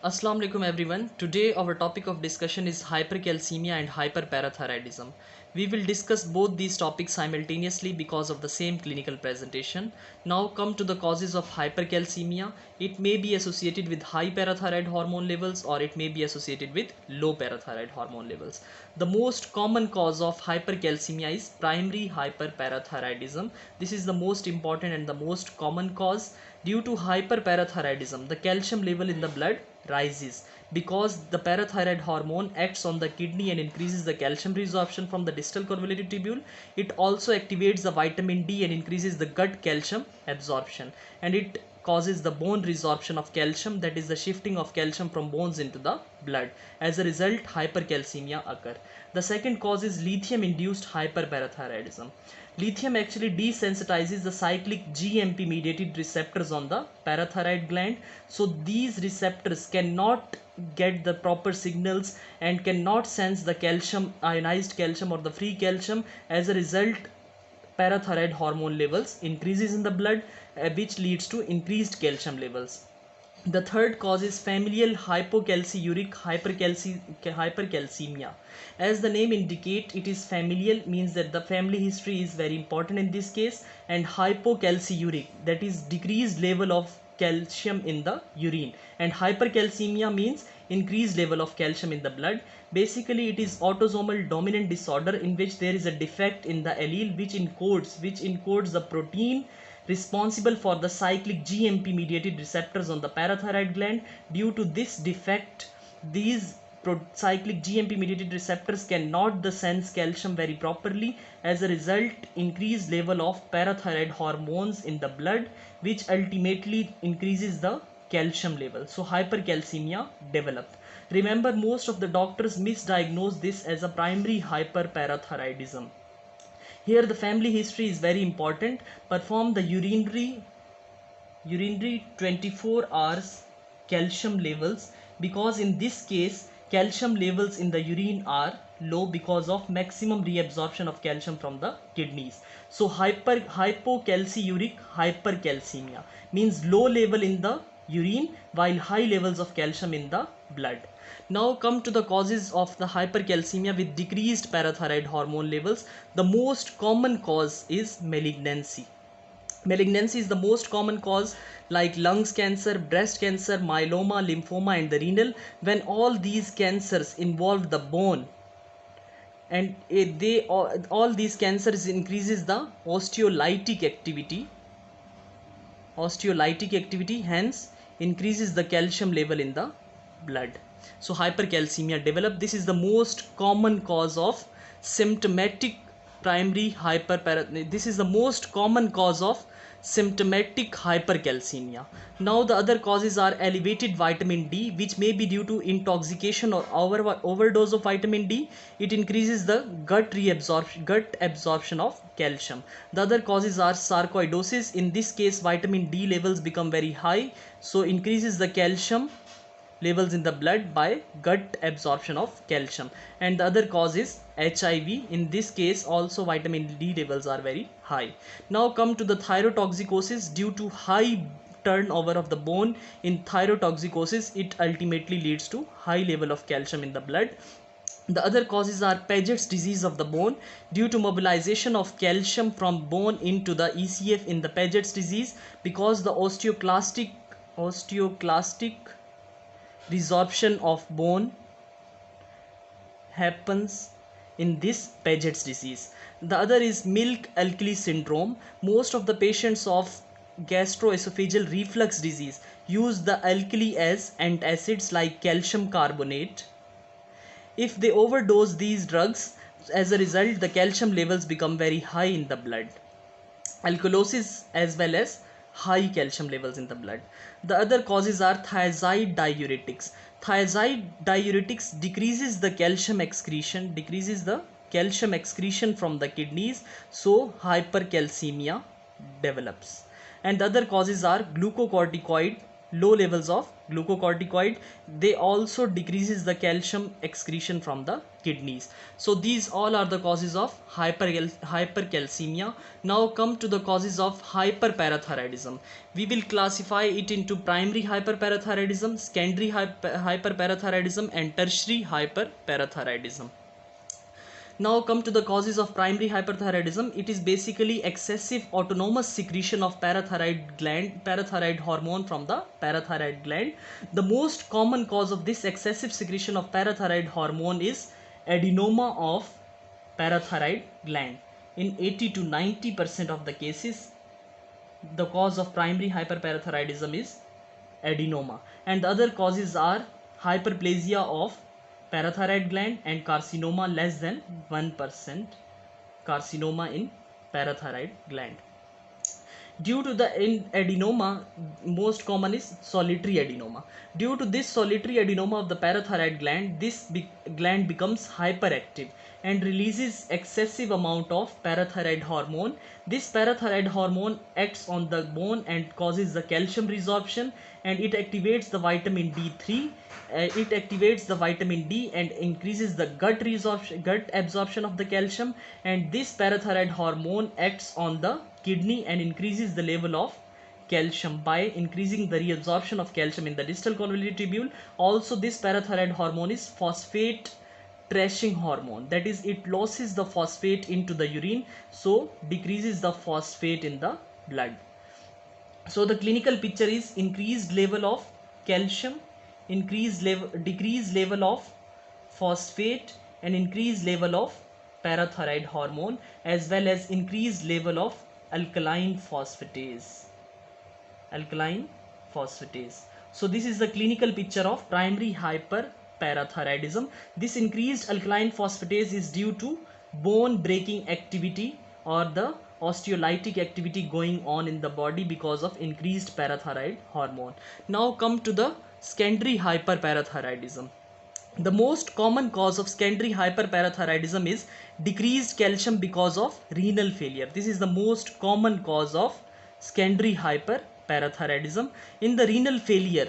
Assalamu alaikum everyone. Today our topic of discussion is hypercalcemia and hyperparathyroidism. We will discuss both these topics simultaneously because of the same clinical presentation. Now come to the causes of hypercalcemia. It may be associated with high parathyroid hormone levels or it may be associated with low parathyroid hormone levels. The most common cause of hypercalcemia is primary hyperparathyroidism. This is the most important and the most common cause. Due to hyperparathyroidism, the calcium level in the blood rises because the parathyroid hormone acts on the kidney and increases the calcium resorption from the distal convoluted tubule. It also activates the vitamin D and increases the gut calcium absorption, and it causes the bone resorption of calcium, that is the shifting of calcium from bones into the blood. As a result, hypercalcemia occur. The second cause is lithium induced hyperparathyroidism. Lithium actually desensitizes the cyclic GMP mediated receptors on the parathyroid gland. So these receptors cannot get the proper signals and cannot sense the calcium, ionized calcium or the free calcium. As a result, parathyroid hormone levels increases in the blood, which leads to increased calcium levels. The third cause is familial hypocalciuric hypercalcemia. As the name indicate, it is familial, means that the family history is very important in this case, and hypocalciuric, that is decreased level of calcium in the urine, and hypercalcemia means increased level of calcium in the blood. Basically it is autosomal dominant disorder in which there is a defect in the allele which encodes the protein responsible for the cyclic GMP mediated receptors on the parathyroid gland. Due to this defect, these cyclic GMP mediated receptors cannot sense calcium very properly. As a result, increased level of parathyroid hormones in the blood, which ultimately increases the calcium level. So hypercalcemia develop. Remember, most of the doctors misdiagnose this as a primary hyperparathyroidism. Here the family history is very important. Perform the urinary 24 hours calcium levels, because in this case calcium levels in the urine are low because of maximum reabsorption of calcium from the kidneys. So hypocalciuric hypercalcemia means low level in the urine while high levels of calcium in the blood. Now come to the causes of the hypercalcemia with decreased parathyroid hormone levels. The most common cause is malignancy. Malignancy is the most common cause, like lungs cancer, breast cancer, myeloma, lymphoma and the renal. When all these cancers involve the bone, and all these cancers increases the osteolytic activity, hence increases the calcium level in the blood. So hypercalcemia develop. This is the most common cause of symptomatic primary hyperparathyroidism. This is the most common cause of symptomatic hypercalcemia. Now the other causes are elevated vitamin D, which may be due to intoxication or overdose of vitamin D. It increases the gut absorption of calcium. The other causes are sarcoidosis. In this case, vitamin D levels become very high, so increases the calcium levels in the blood by gut absorption of calcium. And the other cause is HIV. In this case also vitamin D levels are very high. Now come to the thyrotoxicosis. Due to high turnover of the bone in thyrotoxicosis, it ultimately leads to high level of calcium in the blood. The other causes are Paget's disease of the bone. Due to mobilization of calcium from bone into the ECF in the Paget's disease, because the osteoclastic resorption of bone happens in this Paget's disease. The other is milk alkali syndrome. Most of the patients of gastroesophageal reflux disease use the alkali as antacids like calcium carbonate. If they overdose these drugs, as a result the calcium levels become very high in the blood. Alkalosis as well as high calcium levels in the blood. The other causes are thiazide diuretics. Thiazide diuretics decreases the calcium excretion from the kidneys, so hypercalcemia develops. And the other causes are glucocorticoid low levels of glucocorticoid. They also decreases the calcium excretion from the kidneys. So these all are the causes of hypercalcemia. Now come to the causes of hyperparathyroidism. We will classify it into primary hyperparathyroidism, secondary hyperparathyroidism, and tertiary hyperparathyroidism. Now come to the causes of primary hyperthyroidism. It is basically excessive autonomous secretion of parathyroid hormone from the parathyroid gland. The most common cause of this excessive secretion of parathyroid hormone is adenoma of parathyroid gland. In 80 to 90% of the cases, the cause of primary hyperparathyroidism is adenoma, and the other causes are hyperplasia of parathyroid gland and carcinoma, less than 1% carcinoma in parathyroid gland. Due to the adenoma, most common is solitary adenoma. Due to this solitary adenoma of the parathyroid gland, this gland becomes hyperactive and releases excessive amount of parathyroid hormone. This parathyroid hormone acts on the bone and causes the calcium resorption, and it activates the vitamin D3. It activates the vitamin D and increases the gut absorption of the calcium, and this parathyroid hormone acts on the kidney and increases the level of calcium by increasing the reabsorption of calcium in the distal convoluted tubule. Also, this parathyroid hormone is phosphate trashing hormone, that is, it loses the phosphate into the urine, so decreases the phosphate in the blood. So the clinical picture is increased level of calcium, decreased level of phosphate, and increased level of parathyroid hormone, as well as increased level of alkaline phosphatase. So this is the clinical picture of primary hyperparathyroidism. This increased alkaline phosphatase is due to bone breaking activity or the osteolytic activity going on in the body because of increased parathyroid hormone. Now come to the secondary hyperparathyroidism. The most common cause of secondary hyperparathyroidism is decreased calcium because of renal failure. This is the most common cause of secondary hyperparathyroidism. In the renal failure,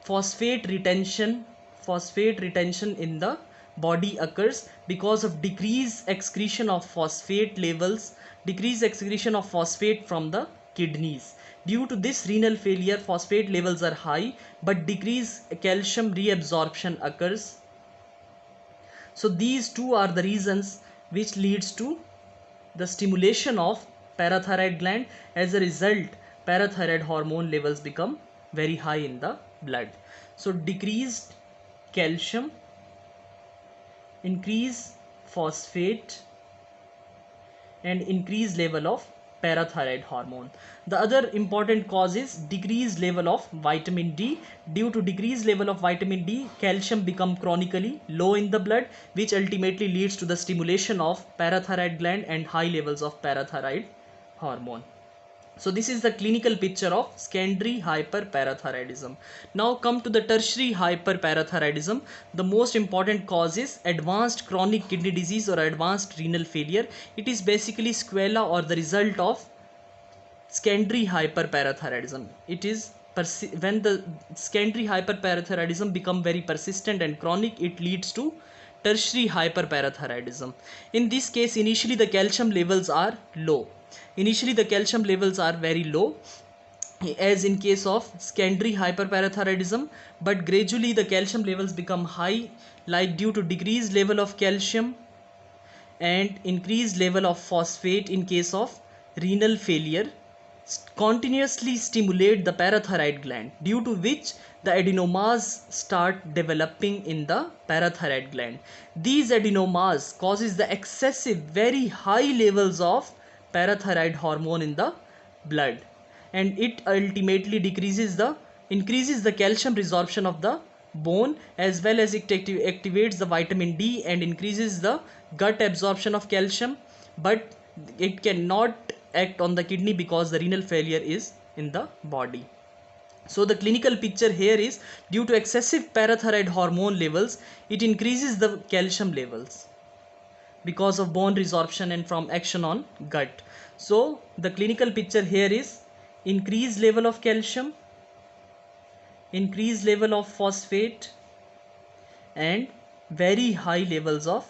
phosphate retention in the body occurs because of decreased excretion of phosphate from the kidneys. Due to this renal failure, phosphate levels are high, but decreased calcium reabsorption occurs. So these two are the reasons which leads to the stimulation of parathyroid gland. As a result, parathyroid hormone levels become very high in the blood. So decreased calcium, increased phosphate, and increased level of parathyroid hormone. The other important cause is decreased level of vitamin D. Due to decreased level of vitamin D, calcium become chronically low in the blood, which ultimately leads to the stimulation of parathyroid gland and high levels of parathyroid hormone. So this is the clinical picture of secondary hyperparathyroidism. Now come to the tertiary hyperparathyroidism. The most important cause is advanced chronic kidney disease or advanced renal failure. It is basically sequela or the result of secondary hyperparathyroidism. It is when the secondary hyperparathyroidism become very persistent and chronic, it leads to tertiary hyperparathyroidism. In this case, initially the calcium levels are low. Initially the calcium levels are very low, as in case of secondary hyperparathyroidism, but gradually the calcium levels become high, like due to decreased level of calcium and increased level of phosphate in case of renal failure, continuously stimulate the parathyroid gland, due to which the adenomas start developing in the parathyroid gland. These adenomas causes the excessive, very high levels of parathyroid hormone in the blood, and it ultimately increases the calcium resorption of the bone, as well as it activates the vitamin D and increases the gut absorption of calcium, but it cannot act on the kidney because the renal failure is in the body. So the clinical picture here is, due to excessive parathyroid hormone levels, it increases the calcium levels because of bone resorption and from action on gut. So the clinical picture here is increased level of calcium, increased level of phosphate, and very high levels of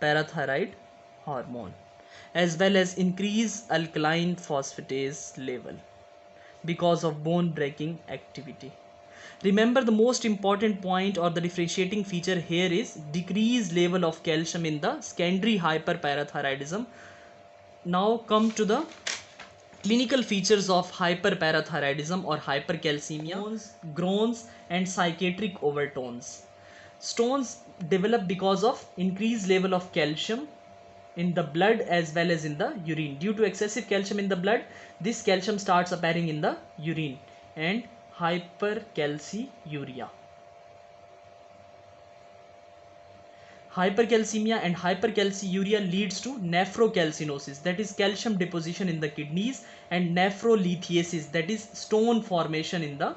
parathyroid hormone, as well as increased alkaline phosphatase level because of bone breaking activity. Remember, the most important point or the differentiating feature here is decreased level of calcium in the secondary hyperparathyroidism. Now come to the clinical features of hyperparathyroidism or hypercalcemia: groans and psychiatric overtones. Stones develop because of increased level of calcium in the blood as well as in the urine. Due to excessive calcium in the blood, this calcium starts appearing in the urine, and hypercalciuria. Hypercalcemia and hypercalciuria leads to nephrocalcinosis, that is calcium deposition in the kidneys, and nephrolithiasis, that is stone formation in the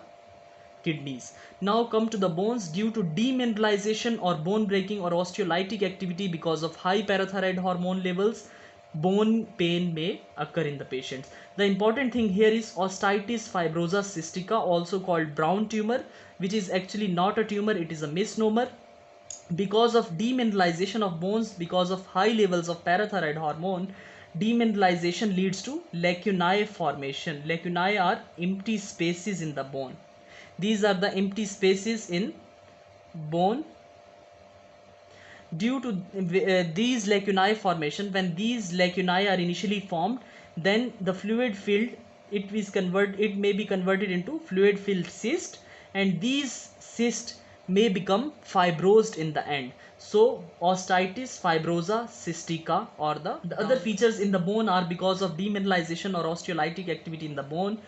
kidneys. Now come to the bones. Due to demineralization or bone breaking or osteolytic activity because of high parathyroid hormone levels, bone pain may occur in the patients. The important thing here is osteitis fibrosa cystica, also called brown tumor, which is actually not a tumor, it is a misnomer. Because of demineralization of bones because of high levels of parathyroid hormone, demineralization leads to lacunae formation. Lacunae are empty spaces in the bone. These are the empty spaces in bone. Due to these lacunae formation, when these lacunae are initially formed, then the fluid filled, it may be converted into fluid filled cyst, and these cysts may become fibrosed in the end. So osteitis fibrosa cystica, or the other features in the bone are because of demineralization or osteolytic activity in the bone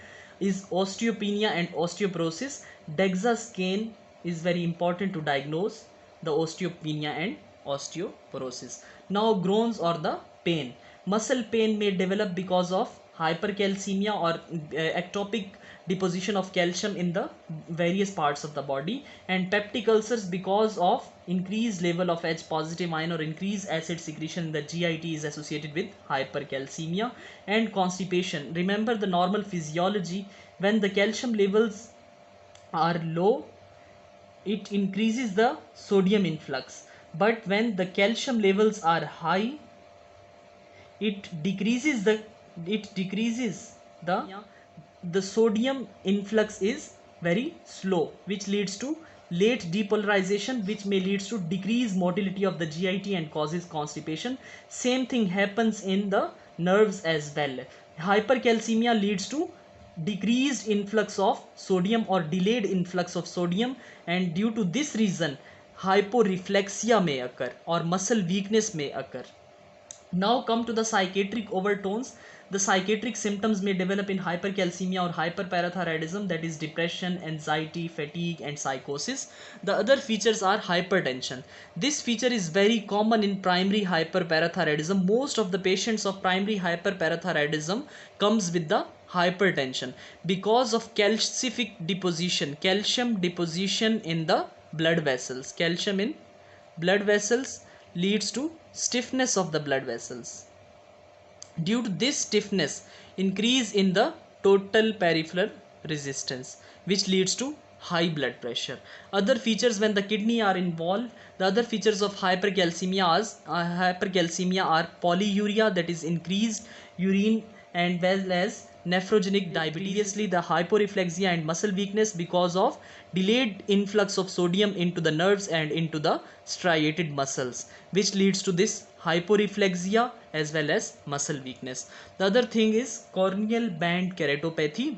is osteopenia and osteoporosis. DEXA scan is very important to diagnose the osteopenia and osteoporosis. Now groans or the pain. Muscle pain may develop because of hypercalcemia or ectopic deposition of calcium in the various parts of the body, and peptic ulcers because of increased level of H positive ion or increased acid secretion in the GIT is associated with hypercalcemia. And constipation. Remember the normal physiology: when the calcium levels are low, it increases the sodium influx, but when the calcium levels are high, it decreases the the sodium influx is very slow, which leads to late depolarization, which may leads to decreased motility of the GIT and causes constipation. Same thing happens in the nerves as well. Hypercalcemia leads to decreased influx of sodium or delayed influx of sodium, and due to this reason hyporeflexia may occur or muscle weakness may occur. Now come to the psychiatric overtones. The psychiatric symptoms may develop in hypercalcemia or hyperparathyroidism, that is depression, anxiety, fatigue and psychosis. The other features are hypertension. This feature is very common in primary hyperparathyroidism. Most of the patients of primary hyperparathyroidism comes with the hypertension because of calcific deposition, calcium deposition in the blood vessels. Calcium in blood vessels leads to stiffness of the blood vessels. Due to this stiffness, increase in the total peripheral resistance, which leads to high blood pressure. Other features when the kidney are involved, the other features of hypercalcemia are polyuria, that is increased urine, and well as nephrogenic diabetes. The hyporeflexia and muscle weakness because of delayed influx of sodium into the nerves and into the striated muscles, which leads to this hyporeflexia as well as muscle weakness. The other thing is corneal band keratopathy,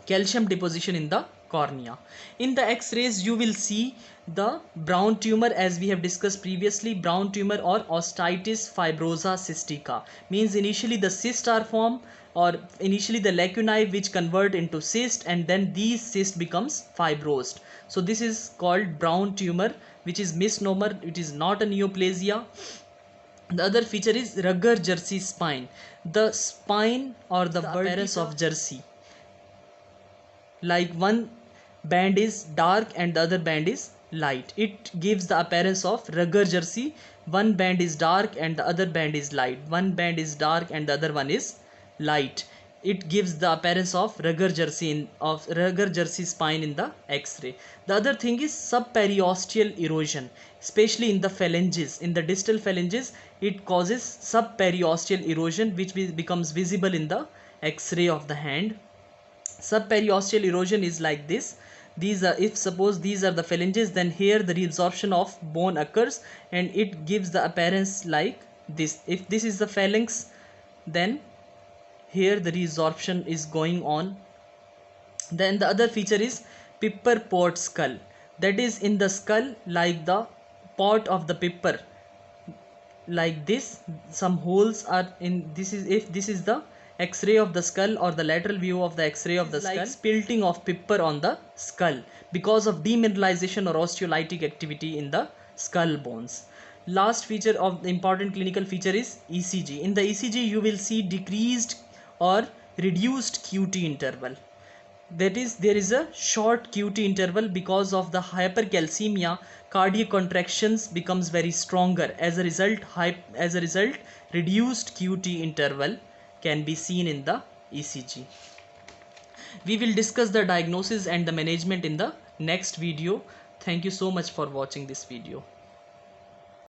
calcium deposition in the cornea. In the x-rays you will see the brown tumor, as we have discussed previously. Brown tumor or osteitis fibrosa cystica means initially the cysts are formed, or initially the lacunae which convert into cyst, and then these cyst becomes fibrosed. So this is called brown tumor, which is misnomer, it is not a neoplasia. The other feature is rugged jersey spine. The spine or the appearance of jersey, like one band is dark and the other band is light, it gives the appearance of rugged jersey. One band is dark and the other band is light, one band is dark and the other one is light. it gives the appearance of Rugger jersey spine in the X-ray. The other thing is subperiosteal erosion, especially in the phalanges. In the distal phalanges, it causes subperiosteal erosion, which becomes visible in the X-ray of the hand. Subperiosteal erosion is like this. These are, if suppose these are the phalanges, then here the reabsorption of bone occurs and it gives the appearance like this. If this is the phalanx, then here the resorption is going on. Then the other feature is pipper pot skull, that is in the skull like the pot of the pipper, like this. Some holes are in this. Is if this is the X-ray of the skull or the lateral view of the X-ray of the skull, like spilting of pipper on the skull because of demineralization or osteolytic activity in the skull bones. Last feature of the important clinical feature is ECG. In the ECG you will see decreased or reduced QT interval. That is, there is a short QT interval because of the hypercalcemia. Cardiac contractions becomes very stronger. As a result, reduced QT interval can be seen in the ECG. We will discuss the diagnosis and the management in the next video. Thank you so much for watching this video.